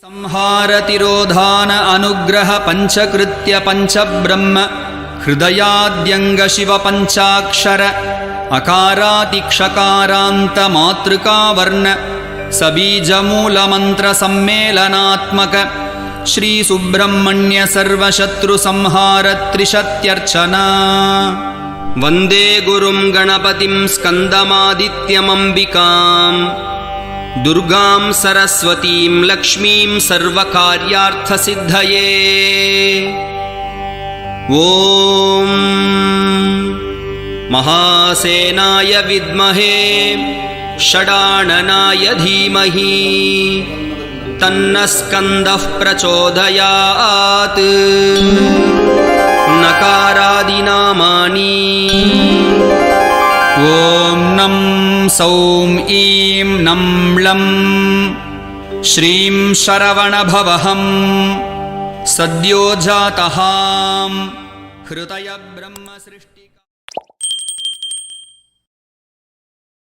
संहारतिरोधान अनुग्रह पंचकृत्य पंचब्रह्म हृदयाद्यंग शिव पंचाक्षर अकारातिक्षकारांत मातृकावर्ण सबीज मूल मंत्र सम्मेलनात्मक श्री सुब्रह्मण्य सर्वशत्रु संहार त्रिशत्यर्चना वंदे गुरुं गणपतिं स्कंदमादित्यमंबिकाम् दुर्गां सरस्वतीं लक्ष्मीं सर्वकार्यार्थसिद्धये। ॐ महासेनाय विद्महे षडाननाय धीमहि तन्नः स्कन्दः प्रचोदयात्। नकारादिनामानि ॐ नं सौं ईं नं लं श्रीं शरवणभवहं सद्यो जातहां हृदय ब्रह्म सृष्टिका।